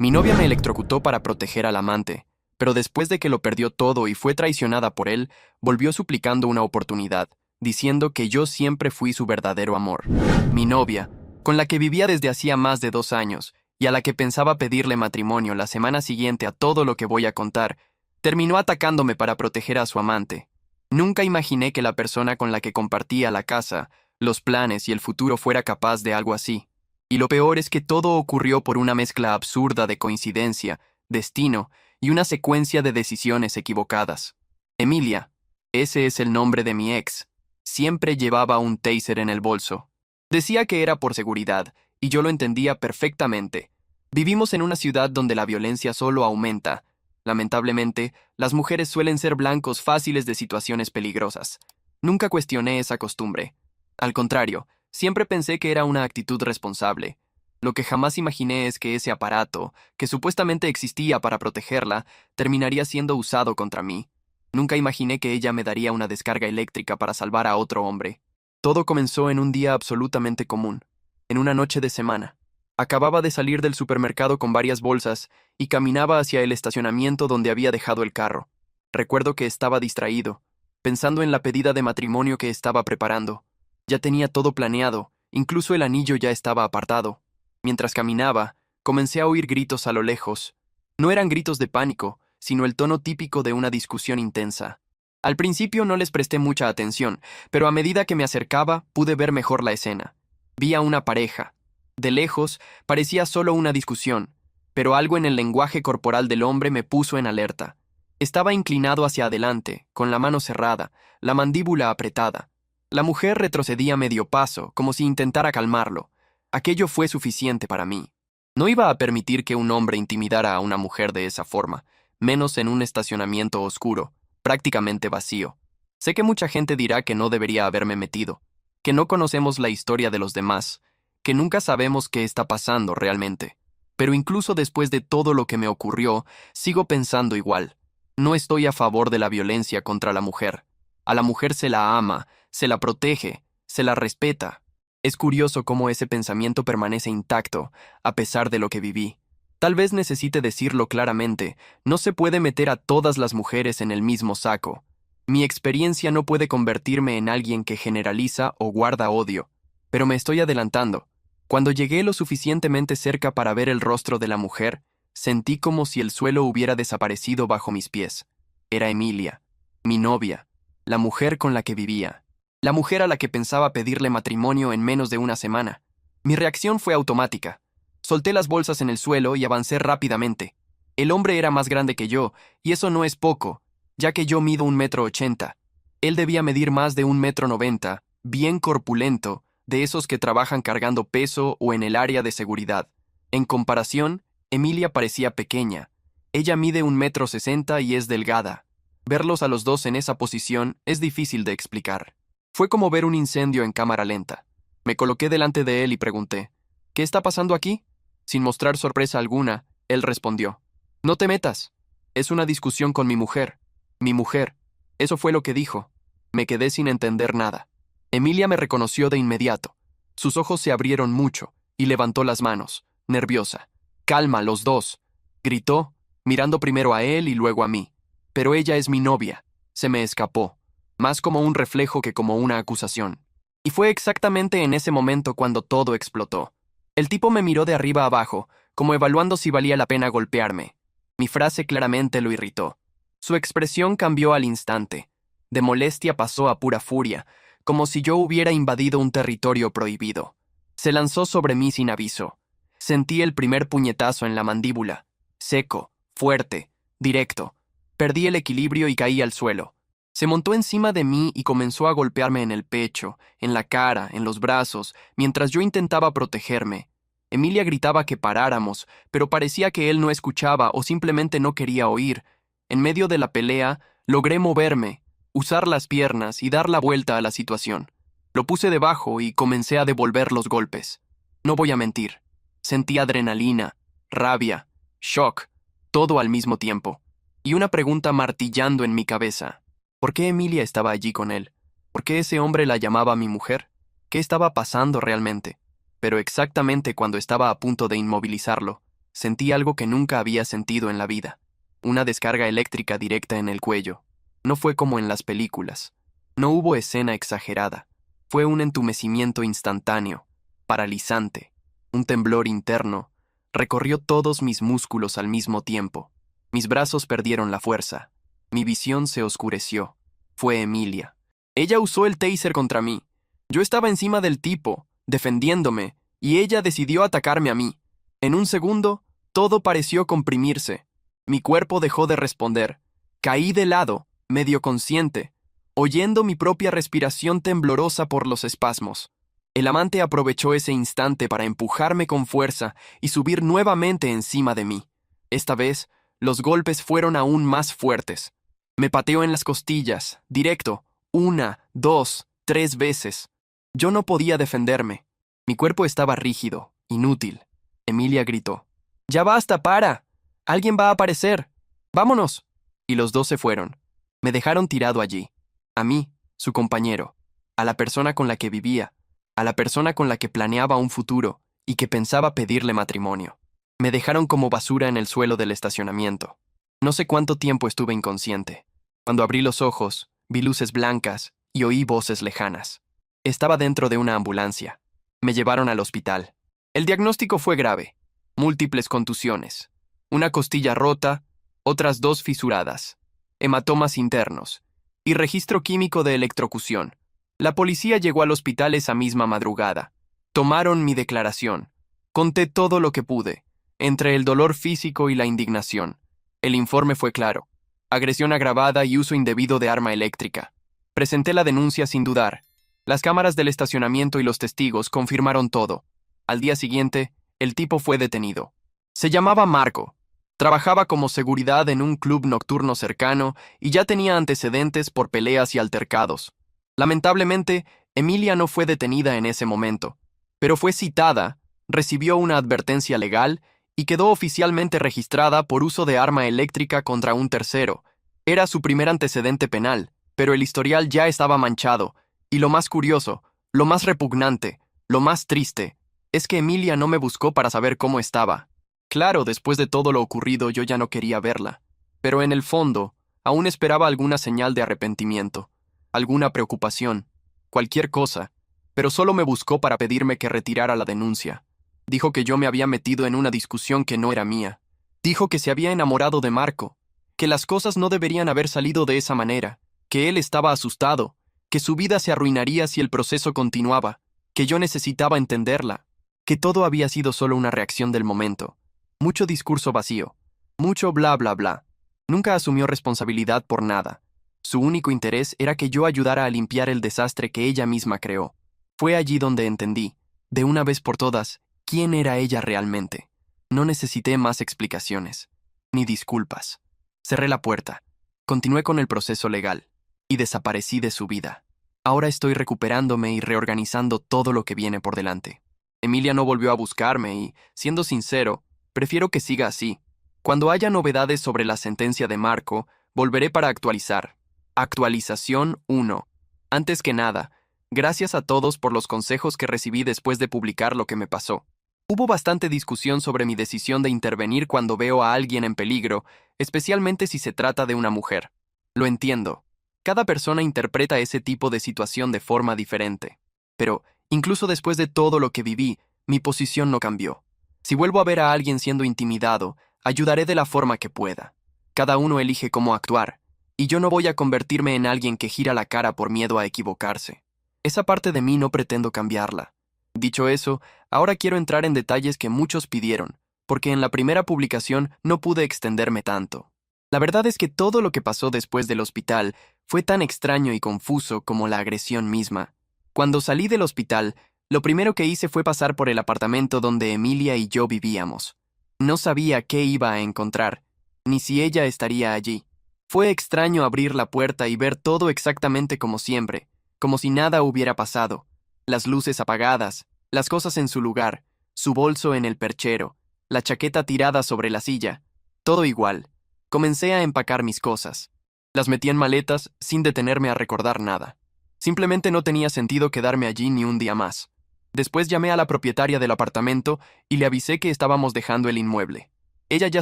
Mi novia me electrocutó para proteger al amante, pero después de que lo perdió todo y fue traicionada por él, volvió suplicando una oportunidad, diciendo que yo siempre fui su verdadero amor. Mi novia, con la que vivía desde hacía más de 2 años, y a la que pensaba pedirle matrimonio la semana siguiente a todo lo que voy a contar, terminó atacándome para proteger a su amante. Nunca imaginé que la persona con la que compartía la casa, los planes y el futuro fuera capaz de algo así. Y lo peor es que todo ocurrió por una mezcla absurda de coincidencia, destino y una secuencia de decisiones equivocadas. Emilia, ese es el nombre de mi ex, siempre llevaba un taser en el bolso. Decía que era por seguridad, y yo lo entendía perfectamente. Vivimos en una ciudad donde la violencia solo aumenta. Lamentablemente, las mujeres suelen ser blancos fáciles de situaciones peligrosas. Nunca cuestioné esa costumbre. Al contrario, siempre pensé que era una actitud responsable. Lo que jamás imaginé es que ese aparato, que supuestamente existía para protegerla, terminaría siendo usado contra mí. Nunca imaginé que ella me daría una descarga eléctrica para salvar a otro hombre. Todo comenzó en un día absolutamente común, en una noche de semana. Acababa de salir del supermercado con varias bolsas y caminaba hacia el estacionamiento donde había dejado el carro. Recuerdo que estaba distraído, pensando en la pedida de matrimonio que estaba preparando. Ya tenía todo planeado, incluso el anillo ya estaba apartado. Mientras caminaba, comencé a oír gritos a lo lejos. No eran gritos de pánico, sino el tono típico de una discusión intensa. Al principio no les presté mucha atención, pero a medida que me acercaba pude ver mejor la escena. Vi a una pareja. De lejos, parecía solo una discusión, pero algo en el lenguaje corporal del hombre me puso en alerta. Estaba inclinado hacia adelante, con la mano cerrada, la mandíbula apretada. La mujer retrocedía medio paso, como si intentara calmarlo. Aquello fue suficiente para mí. No iba a permitir que un hombre intimidara a una mujer de esa forma, menos en un estacionamiento oscuro, prácticamente vacío. Sé que mucha gente dirá que no debería haberme metido, que no conocemos la historia de los demás, que nunca sabemos qué está pasando realmente. Pero incluso después de todo lo que me ocurrió, sigo pensando igual. No estoy a favor de la violencia contra la mujer. A la mujer se la ama, se la protege, se la respeta. Es curioso cómo ese pensamiento permanece intacto, a pesar de lo que viví. Tal vez necesite decirlo claramente, no se puede meter a todas las mujeres en el mismo saco. Mi experiencia no puede convertirme en alguien que generaliza o guarda odio, pero me estoy adelantando. Cuando llegué lo suficientemente cerca para ver el rostro de la mujer, sentí como si el suelo hubiera desaparecido bajo mis pies. Era Emilia, mi novia, la mujer con la que vivía. La mujer a la que pensaba pedirle matrimonio en menos de una semana. Mi reacción fue automática. Solté las bolsas en el suelo y avancé rápidamente. El hombre era más grande que yo, y eso no es poco, ya que yo mido 1,80 m. Él debía medir más de 1,90 m, bien corpulento, de esos que trabajan cargando peso o en el área de seguridad. En comparación, Emilia parecía pequeña. Ella mide 1,60 m y es delgada. Verlos a los dos en esa posición es difícil de explicar. Fue como ver un incendio en cámara lenta. Me coloqué delante de él y pregunté, ¿qué está pasando aquí? Sin mostrar sorpresa alguna, él respondió, no te metas. Es una discusión con mi mujer. Mi mujer. Eso fue lo que dijo. Me quedé sin entender nada. Emilia me reconoció de inmediato. Sus ojos se abrieron mucho y levantó las manos, nerviosa. Calma, los dos, gritó, mirando primero a él y luego a mí. Pero ella es mi novia. Se me escapó, más como un reflejo que como una acusación. Y fue exactamente en ese momento cuando todo explotó. El tipo me miró de arriba abajo, como evaluando si valía la pena golpearme. Mi frase claramente lo irritó. Su expresión cambió al instante. De molestia pasó a pura furia, como si yo hubiera invadido un territorio prohibido. Se lanzó sobre mí sin aviso. Sentí el primer puñetazo en la mandíbula. Seco, fuerte, directo. Perdí el equilibrio y caí al suelo. Se montó encima de mí y comenzó a golpearme en el pecho, en la cara, en los brazos, mientras yo intentaba protegerme. Emilia gritaba que paráramos, pero parecía que él no escuchaba o simplemente no quería oír. En medio de la pelea, logré moverme, usar las piernas y dar la vuelta a la situación. Lo puse debajo y comencé a devolver los golpes. No voy a mentir. Sentí adrenalina, rabia, shock, todo al mismo tiempo. Y una pregunta martillando en mi cabeza. ¿Por qué Emilia estaba allí con él? ¿Por qué ese hombre la llamaba mi mujer? ¿Qué estaba pasando realmente? Pero exactamente cuando estaba a punto de inmovilizarlo, sentí algo que nunca había sentido en la vida. Una descarga eléctrica directa en el cuello. No fue como en las películas. No hubo escena exagerada. Fue un entumecimiento instantáneo, paralizante. Un temblor interno recorrió todos mis músculos al mismo tiempo. Mis brazos perdieron la fuerza. Mi visión se oscureció. Fue Emilia. Ella usó el taser contra mí. Yo estaba encima del tipo, defendiéndome, y ella decidió atacarme a mí. En un segundo, todo pareció comprimirse. Mi cuerpo dejó de responder. Caí de lado, medio consciente, oyendo mi propia respiración temblorosa por los espasmos. El amante aprovechó ese instante para empujarme con fuerza y subir nuevamente encima de mí. Esta vez, los golpes fueron aún más fuertes. Me pateó en las costillas, directo, 1, 2, 3 veces. Yo no podía defenderme. Mi cuerpo estaba rígido, inútil. Emilia gritó: «¡Ya basta, para! ¡Alguien va a aparecer! ¡Vámonos!». Y los dos se fueron. Me dejaron tirado allí. A mí, su compañero. A la persona con la que vivía. A la persona con la que planeaba un futuro y que pensaba pedirle matrimonio. Me dejaron como basura en el suelo del estacionamiento. No sé cuánto tiempo estuve inconsciente. Cuando abrí los ojos, vi luces blancas y oí voces lejanas. Estaba dentro de una ambulancia. Me llevaron al hospital. El diagnóstico fue grave. Múltiples contusiones. Una costilla rota, otras 2 fisuradas. Hematomas internos. Y registro químico de electrocución. La policía llegó al hospital esa misma madrugada. Tomaron mi declaración. Conté todo lo que pude, entre el dolor físico y la indignación. El informe fue claro. Agresión agravada y uso indebido de arma eléctrica. Presenté la denuncia sin dudar. Las cámaras del estacionamiento y los testigos confirmaron todo. Al día siguiente, el tipo fue detenido. Se llamaba Marco. Trabajaba como seguridad en un club nocturno cercano y ya tenía antecedentes por peleas y altercados. Lamentablemente, Emilia no fue detenida en ese momento, pero fue citada, recibió una advertencia legal y quedó oficialmente registrada por uso de arma eléctrica contra un tercero. Era su primer antecedente penal, pero el historial ya estaba manchado, y lo más curioso, lo más repugnante, lo más triste, es que Emilia no me buscó para saber cómo estaba. Claro, después de todo lo ocurrido yo ya no quería verla, pero en el fondo, aún esperaba alguna señal de arrepentimiento, alguna preocupación, cualquier cosa, pero solo me buscó para pedirme que retirara la denuncia. Dijo que yo me había metido en una discusión que no era mía. Dijo que se había enamorado de Marco, que las cosas no deberían haber salido de esa manera, que él estaba asustado, que su vida se arruinaría si el proceso continuaba, que yo necesitaba entenderla, que todo había sido solo una reacción del momento. Mucho discurso vacío, mucho bla bla bla. Nunca asumió responsabilidad por nada. Su único interés era que yo ayudara a limpiar el desastre que ella misma creó. Fue allí donde entendí, de una vez por todas, quién era ella realmente. No necesité más explicaciones, ni disculpas. Cerré la puerta, continué con el proceso legal, y desaparecí de su vida. Ahora estoy recuperándome y reorganizando todo lo que viene por delante. Emilia no volvió a buscarme y, siendo sincero, prefiero que siga así. Cuando haya novedades sobre la sentencia de Marco, volveré para actualizar. Actualización 1. Antes que nada, gracias a todos por los consejos que recibí después de publicar lo que me pasó. Hubo bastante discusión sobre mi decisión de intervenir cuando veo a alguien en peligro, especialmente si se trata de una mujer. Lo entiendo. Cada persona interpreta ese tipo de situación de forma diferente. Pero, incluso después de todo lo que viví, mi posición no cambió. Si vuelvo a ver a alguien siendo intimidado, ayudaré de la forma que pueda. Cada uno elige cómo actuar, y yo no voy a convertirme en alguien que gira la cara por miedo a equivocarse. Esa parte de mí no pretendo cambiarla. Dicho eso, ahora quiero entrar en detalles que muchos pidieron, porque en la primera publicación no pude extenderme tanto. La verdad es que todo lo que pasó después del hospital fue tan extraño y confuso como la agresión misma. Cuando salí del hospital, lo primero que hice fue pasar por el apartamento donde Emilia y yo vivíamos. No sabía qué iba a encontrar, ni si ella estaría allí. Fue extraño abrir la puerta y ver todo exactamente como siempre, como si nada hubiera pasado. Las luces apagadas, las cosas en su lugar, su bolso en el perchero, la chaqueta tirada sobre la silla, todo igual. Comencé a empacar mis cosas. Las metí en maletas sin detenerme a recordar nada. Simplemente no tenía sentido quedarme allí ni un día más. Después llamé a la propietaria del apartamento y le avisé que estábamos dejando el inmueble. Ella ya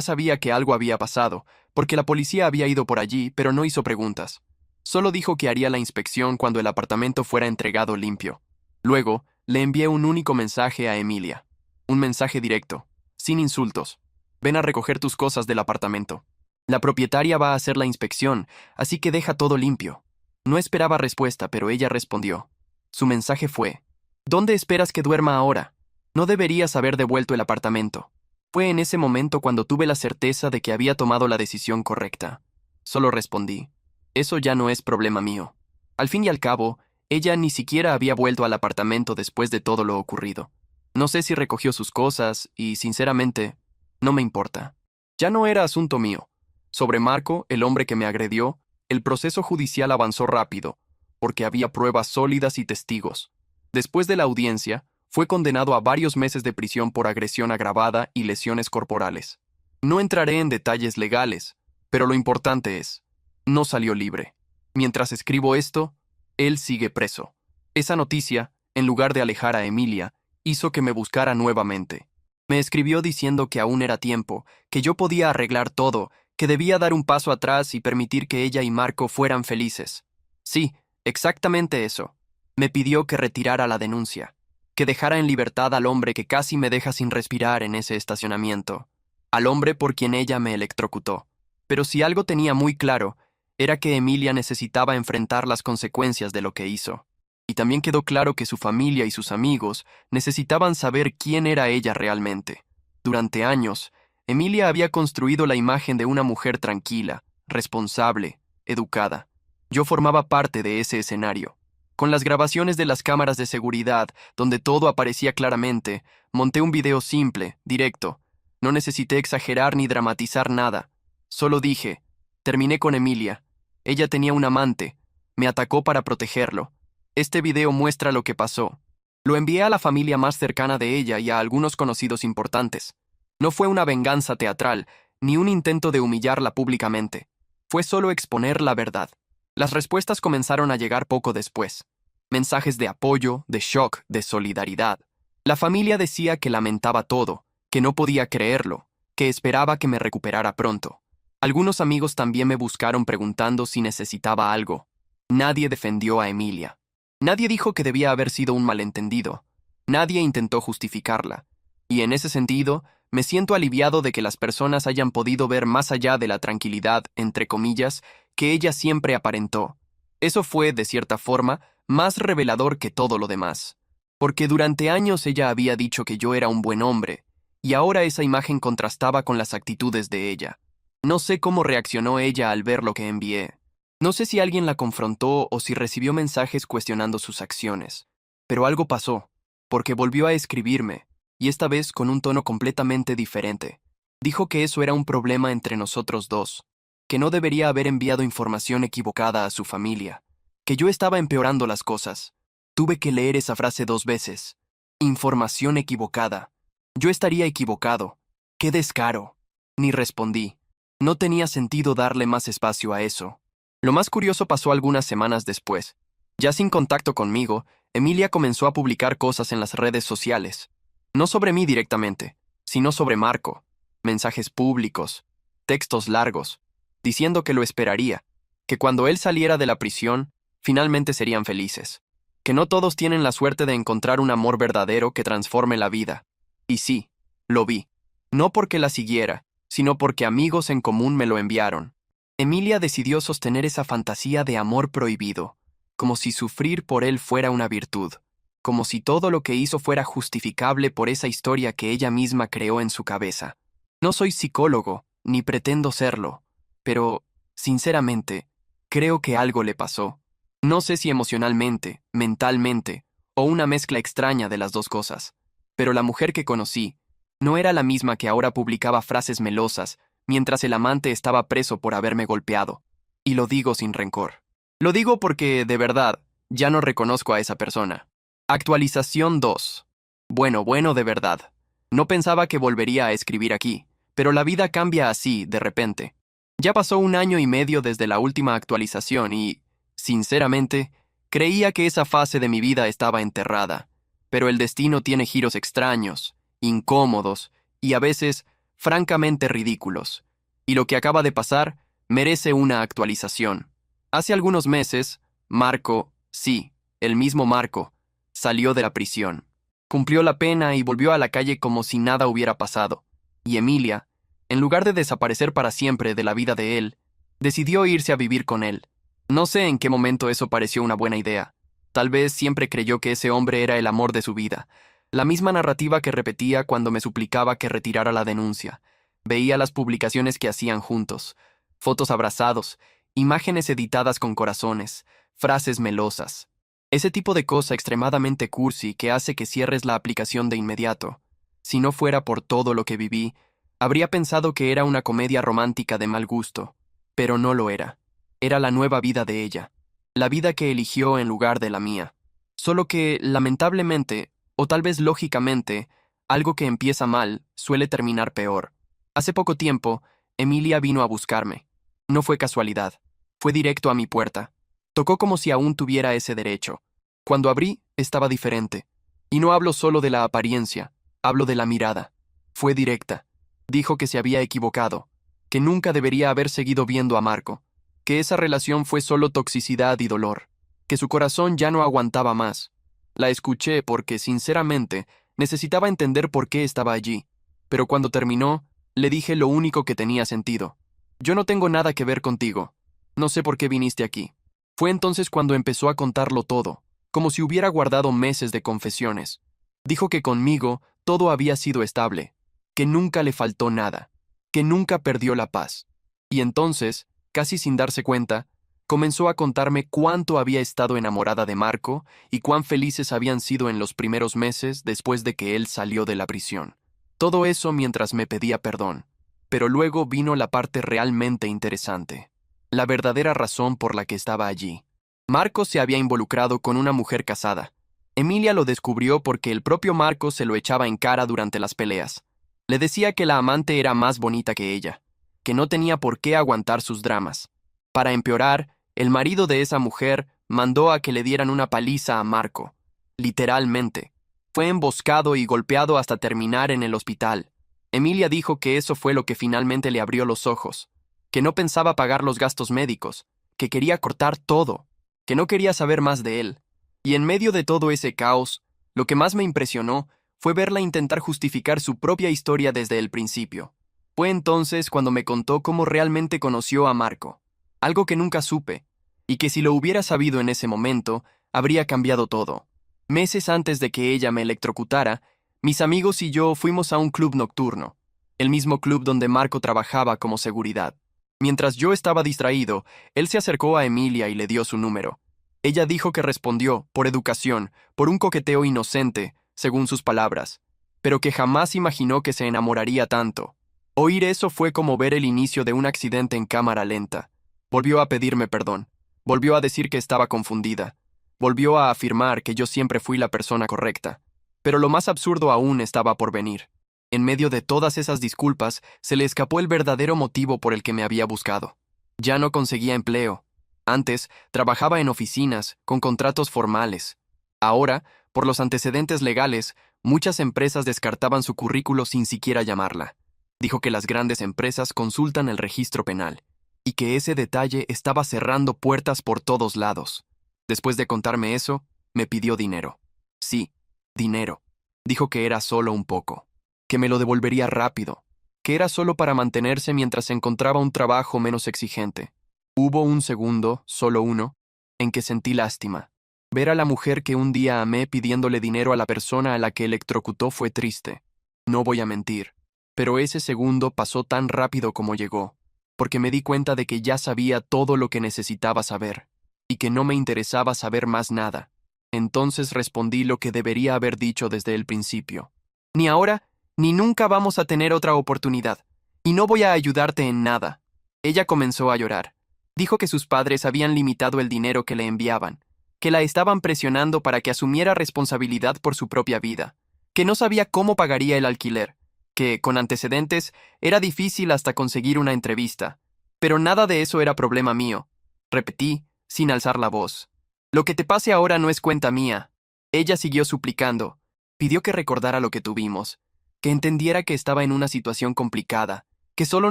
sabía que algo había pasado, porque la policía había ido por allí, pero no hizo preguntas. Solo dijo que haría la inspección cuando el apartamento fuera entregado limpio. Luego, le envié un único mensaje a Emilia. Un mensaje directo, sin insultos. Ven a recoger tus cosas del apartamento. La propietaria va a hacer la inspección, así que deja todo limpio. No esperaba respuesta, pero ella respondió. Su mensaje fue: ¿Dónde esperas que duerma ahora? No deberías haber devuelto el apartamento. Fue en ese momento cuando tuve la certeza de que había tomado la decisión correcta. Solo respondí: eso ya no es problema mío. Al fin y al cabo, ella ni siquiera había vuelto al apartamento después de todo lo ocurrido. No sé si recogió sus cosas y, sinceramente, no me importa. Ya no era asunto mío. Sobre Marco, el hombre que me agredió, el proceso judicial avanzó rápido, porque había pruebas sólidas y testigos. Después de la audiencia, fue condenado a varios meses de prisión por agresión agravada y lesiones corporales. No entraré en detalles legales, pero lo importante es, no salió libre. Mientras escribo esto, él sigue preso. Esa noticia, en lugar de alejar a Emilia, hizo que me buscara nuevamente. Me escribió diciendo que aún era tiempo, que yo podía arreglar todo, que debía dar un paso atrás y permitir que ella y Marco fueran felices. Sí, exactamente eso. Me pidió que retirara la denuncia, que dejara en libertad al hombre que casi me deja sin respirar en ese estacionamiento, al hombre por quien ella me electrocutó. Pero si algo tenía muy claro, era que Emilia necesitaba enfrentar las consecuencias de lo que hizo. Y también quedó claro que su familia y sus amigos necesitaban saber quién era ella realmente. Durante años, Emilia había construido la imagen de una mujer tranquila, responsable, educada. Yo formaba parte de ese escenario. Con las grabaciones de las cámaras de seguridad, donde todo aparecía claramente, monté un video simple, directo. No necesité exagerar ni dramatizar nada. Solo dije: terminé con Emilia. Ella tenía un amante. Me atacó para protegerlo. Este video muestra lo que pasó. Lo envié a la familia más cercana de ella y a algunos conocidos importantes. No fue una venganza teatral, ni un intento de humillarla públicamente. Fue solo exponer la verdad. Las respuestas comenzaron a llegar poco después. Mensajes de apoyo, de shock, de solidaridad. La familia decía que lamentaba todo, que no podía creerlo, que esperaba que me recuperara pronto. Algunos amigos también me buscaron preguntando si necesitaba algo. Nadie defendió a Emilia. Nadie dijo que debía haber sido un malentendido. Nadie intentó justificarla. Y en ese sentido, me siento aliviado de que las personas hayan podido ver más allá de la tranquilidad, entre comillas, que ella siempre aparentó. Eso fue, de cierta forma, más revelador que todo lo demás. Porque durante años ella había dicho que yo era un buen hombre, y ahora esa imagen contrastaba con las actitudes de ella. No sé cómo reaccionó ella al ver lo que envié. No sé si alguien la confrontó o si recibió mensajes cuestionando sus acciones. Pero algo pasó, porque volvió a escribirme, y esta vez con un tono completamente diferente. Dijo que eso era un problema entre nosotros dos, que no debería haber enviado información equivocada a su familia, que yo estaba empeorando las cosas. Tuve que leer esa frase 2 veces. Información equivocada. Yo estaría equivocado. ¡Qué descaro! Ni respondí. No tenía sentido darle más espacio a eso. Lo más curioso pasó algunas semanas después. Ya sin contacto conmigo, Emilia comenzó a publicar cosas en las redes sociales. No sobre mí directamente, sino sobre Marco. Mensajes públicos, textos largos, diciendo que lo esperaría, que cuando él saliera de la prisión, finalmente serían felices. Que no todos tienen la suerte de encontrar un amor verdadero que transforme la vida. Y sí, lo vi. No porque la siguiera, sino porque amigos en común me lo enviaron. Emilia decidió sostener esa fantasía de amor prohibido, como si sufrir por él fuera una virtud, como si todo lo que hizo fuera justificable por esa historia que ella misma creó en su cabeza. No soy psicólogo, ni pretendo serlo, pero, sinceramente, creo que algo le pasó. No sé si emocionalmente, mentalmente, o una mezcla extraña de las dos cosas, pero la mujer que conocí no era la misma que ahora publicaba frases melosas mientras el amante estaba preso por haberme golpeado. Y lo digo sin rencor. Lo digo porque, de verdad, ya no reconozco a esa persona. Actualización 2. Bueno, de verdad. No pensaba que volvería a escribir aquí, pero la vida cambia así, de repente. Ya pasó 1 año y medio desde la última actualización y, sinceramente, creía que esa fase de mi vida estaba enterrada. Pero el destino tiene giros extraños, incómodos y a veces francamente ridículos. Y lo que acaba de pasar merece una actualización. Hace algunos meses, Marco, sí, el mismo Marco, salió de la prisión. Cumplió la pena y volvió a la calle como si nada hubiera pasado. Y Emilia, en lugar de desaparecer para siempre de la vida de él, decidió irse a vivir con él. No sé en qué momento eso pareció una buena idea. Tal vez siempre creyó que ese hombre era el amor de su vida. La misma narrativa que repetía cuando me suplicaba que retirara la denuncia. Veía las publicaciones que hacían juntos, fotos abrazados, imágenes editadas con corazones, frases melosas. Ese tipo de cosa extremadamente cursi que hace que cierres la aplicación de inmediato. Si no fuera por todo lo que viví, habría pensado que era una comedia romántica de mal gusto, pero no lo era. Era la nueva vida de ella, la vida que eligió en lugar de la mía. Solo que, lamentablemente, o tal vez lógicamente, algo que empieza mal suele terminar peor. Hace poco tiempo, Emilia vino a buscarme. No fue casualidad, fue directo a mi puerta. Tocó como si aún tuviera ese derecho. Cuando abrí, estaba diferente. Y no hablo solo de la apariencia, hablo de la mirada. Fue directa. Dijo que se había equivocado, que nunca debería haber seguido viendo a Marco, que esa relación fue solo toxicidad y dolor, que su corazón ya no aguantaba más. La escuché porque, sinceramente, necesitaba entender por qué estaba allí, pero cuando terminó, le dije lo único que tenía sentido. Yo no tengo nada que ver contigo. No sé por qué viniste aquí. Fue entonces cuando empezó a contarlo todo, como si hubiera guardado meses de confesiones. Dijo que conmigo todo había sido estable, que nunca le faltó nada, que nunca perdió la paz. Y entonces, casi sin darse cuenta, comenzó a contarme cuánto había estado enamorada de Marco y cuán felices habían sido en los primeros meses después de que él salió de la prisión. Todo eso mientras me pedía perdón. Pero luego vino la parte realmente interesante. La verdadera razón por la que estaba allí. Marco se había involucrado con una mujer casada. Emilia lo descubrió porque el propio Marco se lo echaba en cara durante las peleas. Le decía que la amante era más bonita que ella, que no tenía por qué aguantar sus dramas. Para empeorar, el marido de esa mujer mandó a que le dieran una paliza a Marco. Literalmente. Fue emboscado y golpeado hasta terminar en el hospital. Emilia dijo que eso fue lo que finalmente le abrió los ojos, que no pensaba pagar los gastos médicos, que quería cortar todo, que no quería saber más de él. Y en medio de todo ese caos, lo que más me impresionó fue verla intentar justificar su propia historia desde el principio. Fue entonces cuando me contó cómo realmente conoció a Marco, algo que nunca supe, y que si lo hubiera sabido en ese momento, habría cambiado todo. Meses antes de que ella me electrocutara, mis amigos y yo fuimos a un club nocturno, el mismo club donde Marco trabajaba como seguridad. Mientras yo estaba distraído, él se acercó a Emilia y le dio su número. Ella dijo que respondió, por educación, por un coqueteo inocente, según sus palabras, pero que jamás imaginó que se enamoraría tanto. Oír eso fue como ver el inicio de un accidente en cámara lenta. Volvió a pedirme perdón. Volvió a decir que estaba confundida. Volvió a afirmar que yo siempre fui la persona correcta. Pero lo más absurdo aún estaba por venir. En medio de todas esas disculpas, se le escapó el verdadero motivo por el que me había buscado. Ya no conseguía empleo. Antes, trabajaba en oficinas, con contratos formales. Ahora, por los antecedentes legales, muchas empresas descartaban su currículo sin siquiera llamarla. Dijo que las grandes empresas consultan el registro penal, y que ese detalle estaba cerrando puertas por todos lados. Después de contarme eso, me pidió dinero. Sí, dinero. Dijo que era solo un poco, que me lo devolvería rápido, que era solo para mantenerse mientras encontraba un trabajo menos exigente. Hubo un segundo, solo uno, en que sentí lástima. Ver a la mujer que un día amé pidiéndole dinero a la persona a la que electrocutó fue triste. No voy a mentir, pero ese segundo pasó tan rápido como llegó, porque me di cuenta de que ya sabía todo lo que necesitaba saber, y que no me interesaba saber más nada. Entonces respondí lo que debería haber dicho desde el principio. Ni ahora, ni nunca vamos a tener otra oportunidad, y no voy a ayudarte en nada. Ella comenzó a llorar. Dijo que sus padres habían limitado el dinero que le enviaban, que la estaban presionando para que asumiera responsabilidad por su propia vida, que no sabía cómo pagaría el alquiler, que, con antecedentes, era difícil hasta conseguir una entrevista. Pero nada de eso era problema mío. Repetí, sin alzar la voz. Lo que te pase ahora no es cuenta mía. Ella siguió suplicando. Pidió que recordara lo que tuvimos, que entendiera que estaba en una situación complicada, que solo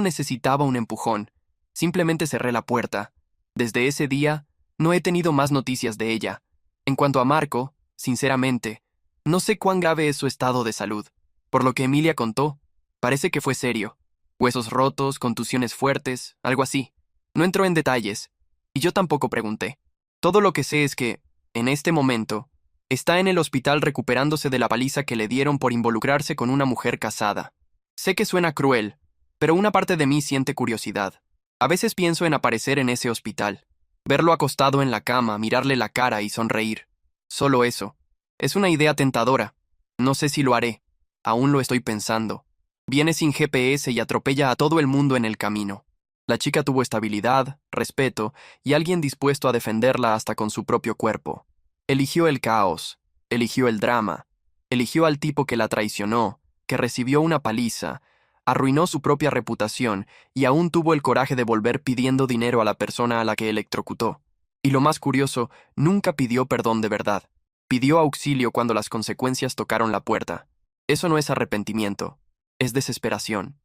necesitaba un empujón. Simplemente cerré la puerta. Desde ese día, no he tenido más noticias de ella. En cuanto a Marco, sinceramente, no sé cuán grave es su estado de salud. Por lo que Emilia contó, parece que fue serio. Huesos rotos, contusiones fuertes, algo así. No entró en detalles, y yo tampoco pregunté. Todo lo que sé es que, en este momento, está en el hospital recuperándose de la paliza que le dieron por involucrarse con una mujer casada. Sé que suena cruel, pero una parte de mí siente curiosidad. A veces pienso en aparecer en ese hospital, verlo acostado en la cama, mirarle la cara y sonreír. Solo eso. Es una idea tentadora. No sé si lo haré. Aún lo estoy pensando. Viene sin GPS y atropella a todo el mundo en el camino. La chica tuvo estabilidad, respeto y alguien dispuesto a defenderla hasta con su propio cuerpo. Eligió el caos, eligió el drama, eligió al tipo que la traicionó, que recibió una paliza, arruinó su propia reputación y aún tuvo el coraje de volver pidiendo dinero a la persona a la que electrocutó. Y lo más curioso, nunca pidió perdón de verdad. Pidió auxilio cuando las consecuencias tocaron la puerta. Eso no es arrepentimiento, es desesperación.